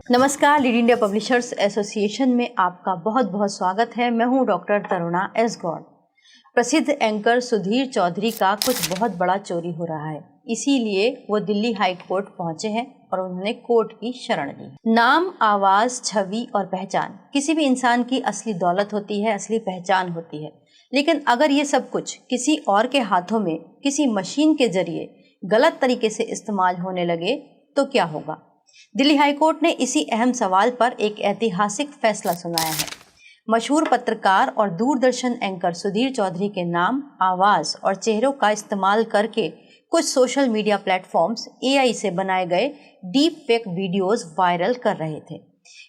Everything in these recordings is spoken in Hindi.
नमस्कार, लीड इंडिया पब्लिशर्स एसोसिएशन में आपका बहुत बहुत स्वागत है। मैं हूं डॉक्टर तरुणा एस गौड़। प्रसिद्ध एंकर सुधीर चौधरी का कुछ बहुत बड़ा चोरी हो रहा है, इसीलिए वो दिल्ली हाई कोर्ट पहुंचे हैं और उन्होंने कोर्ट की शरण ली। नाम, आवाज़, छवि और पहचान किसी भी इंसान की असली दौलत होती है, असली पहचान होती है। लेकिन अगर ये सब कुछ किसी और के हाथों में किसी मशीन के जरिए गलत तरीके से इस्तेमाल होने लगे तो क्या होगा? दिल्ली हाई कोर्ट ने इसी अहम सवाल पर एक ऐतिहासिक फैसला सुनाया है। मशहूर पत्रकार और दूरदर्शन एंकर सुधीर चौधरी के नाम, आवाज़ और चेहरों का इस्तेमाल करके कुछ सोशल मीडिया प्लेटफॉर्म्स एआई से बनाए गए डीप फेक वीडियोस वायरल कर रहे थे।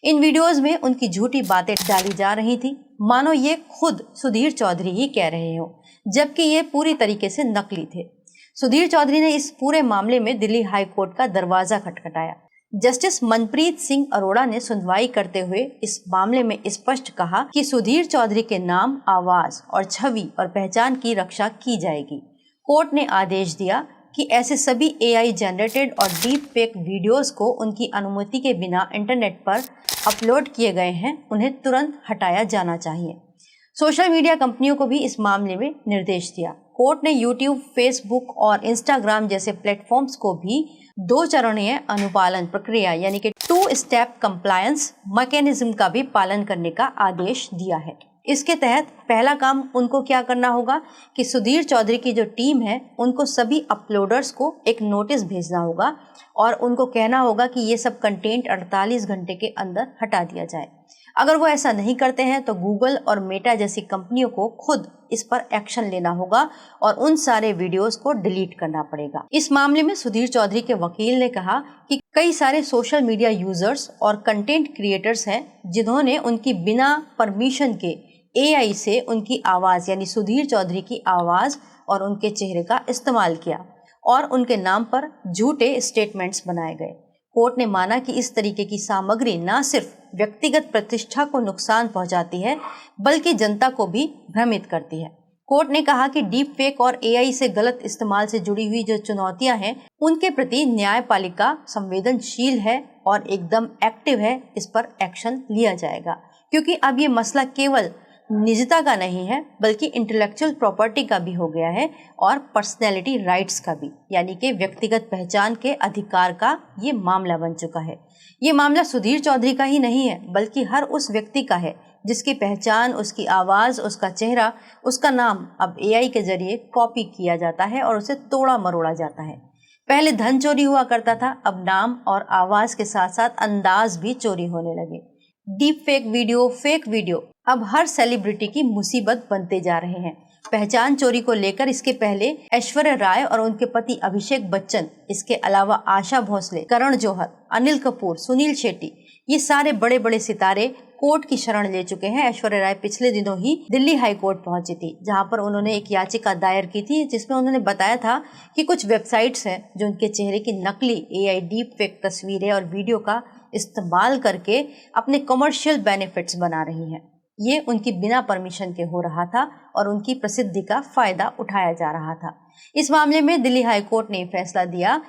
इन वीडियोस में उनकी झूठी बातें डाली जा रही थी, मानो ये खुद सुधीर चौधरी ही कह रहे हो, जबकि ये पूरी तरीके से नकली थे। सुधीर चौधरी ने इस पूरे मामले में दिल्ली हाई कोर्ट का दरवाजा खटखटाया। जस्टिस मनप्रीत सिंह अरोड़ा ने सुनवाई करते हुए इस मामले में स्पष्ट कहा कि सुधीर चौधरी के नाम, आवाज और छवि और पहचान की रक्षा की जाएगी। कोर्ट ने आदेश दिया कि ऐसे सभी एआई जनरेटेड और डीप फेक वीडियोस को उनकी अनुमति के बिना इंटरनेट पर अपलोड किए गए हैं, उन्हें तुरंत हटाया जाना चाहिए। सोशल मीडिया कंपनियों को भी इस मामले में निर्देश दिया। कोर्ट ने यूट्यूब, फेसबुक और इंस्टाग्राम जैसे प्लेटफॉर्म्स को भी 2 चरणीय अनुपालन प्रक्रिया यानी कि 2 स्टेप कंप्लायंस मैकेनिज्म का भी पालन करने का आदेश दिया है। इसके तहत पहला काम उनको क्या करना होगा कि सुधीर चौधरी की जो टीम है उनको सभी अपलोडर्स को एक नोटिस भेजना होगा और उनको कहना होगा कि ये सब कंटेंट 48 घंटे के अंदर हटा दिया जाए। अगर वो ऐसा नहीं करते हैं तो गूगल और मेटा जैसी कंपनियों को खुद इस पर एक्शन लेना होगा और उन सारे वीडियोस को डिलीट करना पड़ेगा। इस मामले में सुधीर चौधरी के वकील ने कहा कि कई सारे सोशल मीडिया यूजर्स और कंटेंट क्रिएटर्स हैं जिन्होंने उनकी बिना परमिशन के एआई से उनकी आवाज़ यानी सुधीर चौधरी की आवाज़ और उनके चेहरे का इस्तेमाल किया और उनके नाम पर झूठे स्टेटमेंट्स बनाए गए। कोर्ट ने माना कि इस तरीके की सामग्री न सिर्फ व्यक्तिगत प्रतिष्ठा को नुकसान पहुंचाती है बल्कि जनता को भी भ्रमित करती है। कोर्ट ने कहा कि डीप फेक और एआई से गलत इस्तेमाल से जुड़ी हुई जो चुनौतियां हैं उनके प्रति न्यायपालिका संवेदनशील है और एकदम एक्टिव है, इस पर एक्शन लिया जाएगा, क्योंकि अब ये मसला केवल निजता का नहीं है बल्कि इंटेलेक्चुअल प्रॉपर्टी का भी हो गया है और पर्सनैलिटी राइट्स का भी, यानी कि व्यक्तिगत पहचान के अधिकार का ये मामला बन चुका है। ये मामला सुधीर चौधरी का ही नहीं है बल्कि हर उस व्यक्ति का है जिसकी पहचान, उसकी आवाज़, उसका चेहरा, उसका नाम अब एआई के जरिए कॉपी किया जाता है और उसे तोड़ा मरोड़ा जाता है। पहले धन चोरी हुआ करता था, अब नाम और आवाज़ के साथ साथ अंदाज भी चोरी होने लगे। Deep fake video, fake video अब हर सेलिब्रिटी की मुसीबत बनते जा रहे हैं। पहचान चोरी को लेकर इसके पहले ऐश्वर्या राय और उनके पति अभिषेक बच्चन, इसके अलावा आशा भोसले, करण जौहर, अनिल कपूर, सुनील शेट्टी, ये सारे बड़े बड़े सितारे कोर्ट की शरण ले चुके हैं। ऐश्वर्या राय पिछले दिनों ही दिल्ली हाई कोर्ट पहुंची थी, जहां पर उन्होंने एक याचिका दायर की थी जिसमें उन्होंने बताया था कि कुछ वेबसाइट्स हैं जो उनके चेहरे की नकली एआई डीप फेक तस्वीरें और वीडियो का इस्तेमाल करके अपने कमर्शियल बेनिफिट्स बना रही हैं। ये उनकी बिना परमिशन के हो रहा था और उनकी प्रसिद्धि का फायदा उठाया जा रहा था। इस मामले में दिल्ली हाई कोर्ट ने फैसला दिया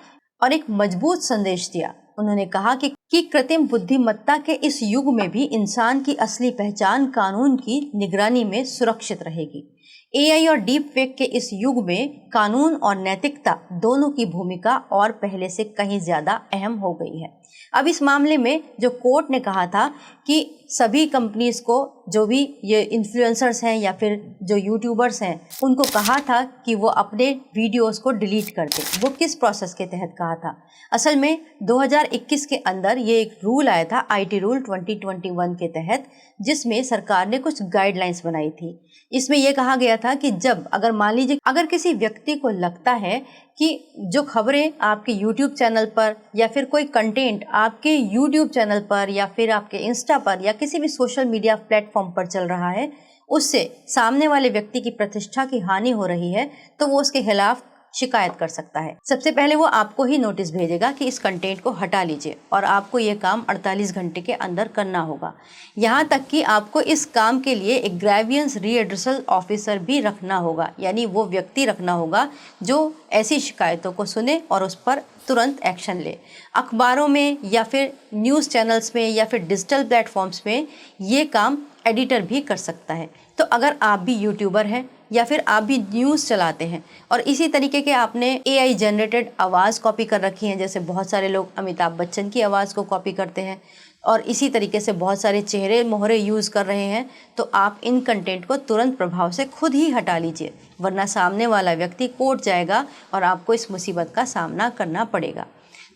और एक मजबूत संदेश दिया। उन्होंने कहा कि कृत्रिम बुद्धिमत्ता के इस युग में भी इंसान की असली पहचान कानून की निगरानी में सुरक्षित रहेगी। एआई और डीप फेक के इस युग में कानून और नैतिकता दोनों की भूमिका और पहले से कहीं ज्यादा अहम हो गई है। अब इस मामले में जो कोर्ट ने कहा था कि सभी कंपनीज को, जो भी ये इन्फ्लुएंसर्स हैं या फिर जो यूट्यूबर्स हैं, उनको कहा था कि वो अपने वीडियोस को डिलीट कर दें। वो किस प्रोसेस के तहत कहा था? असल में 2021 के अंदर ये एक रूल आया था, आईटी रूल 2021 के तहत, जिसमें सरकार ने कुछ गाइडलाइंस बनाई थी। इसमें यह कहा गया था कि जब अगर मान लीजिए अगर किसी व्यक्ति को लगता है कि जो खबरें आपके YouTube चैनल पर या फिर कोई कंटेंट आपके YouTube चैनल पर या फिर आपके इंस्टा पर या किसी भी सोशल मीडिया प्लेटफॉर्म पर चल रहा है, उससे सामने वाले व्यक्ति की प्रतिष्ठा की हानि हो रही है, तो वो उसके खिलाफ शिकायत कर सकता है। सबसे पहले वो आपको ही नोटिस भेजेगा कि इस कंटेंट को हटा लीजिए और आपको ये काम 48 घंटे के अंदर करना होगा। यहाँ तक कि आपको इस काम के लिए एक ग्रेवियंस रीएड्रेसल ऑफिसर भी रखना होगा, यानी वो व्यक्ति रखना होगा जो ऐसी शिकायतों को सुने और उस पर तुरंत एक्शन ले। अखबारों में या फिर न्यूज़ चैनल्स में या फिर डिजिटल प्लेटफॉर्म्स में ये काम एडिटर भी कर सकता है। तो अगर आप भी यूट्यूबर हैं या फिर आप भी न्यूज़ चलाते हैं और इसी तरीके के आपने AI जनरेटेड आवाज़ कॉपी कर रखी है, जैसे बहुत सारे लोग अमिताभ बच्चन की आवाज़ को कॉपी करते हैं और इसी तरीके से बहुत सारे चेहरे मोहरे यूज़ कर रहे हैं, तो आप इन कंटेंट को तुरंत प्रभाव से खुद ही हटा लीजिए, वरना सामने वाला व्यक्ति कोर्ट जाएगा और आपको इस मुसीबत का सामना करना पड़ेगा।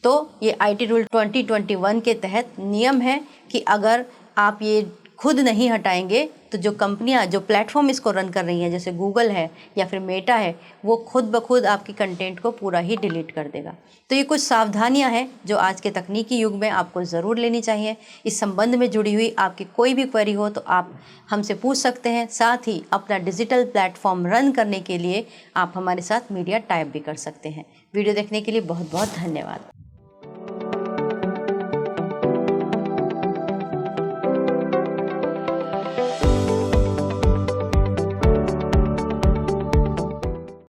तो ये IT रूल 2021 के तहत नियम है कि अगर आप ये खुद नहीं हटाएंगे तो जो कंपनियां, जो प्लेटफॉर्म इसको रन कर रही हैं, जैसे गूगल है या फिर मेटा है, वो खुद ब खुद आपकी कंटेंट को पूरा ही डिलीट कर देगा। तो ये कुछ सावधानियां हैं जो आज के तकनीकी युग में आपको ज़रूर लेनी चाहिए। इस संबंध में जुड़ी हुई आपकी कोई भी क्वेरी हो तो आप हमसे पूछ सकते हैं। साथ ही अपना डिजिटल प्लेटफॉर्म रन करने के लिए आप हमारे साथ मीडिया टाइप भी कर सकते हैं। वीडियो देखने के लिए बहुत बहुत धन्यवाद।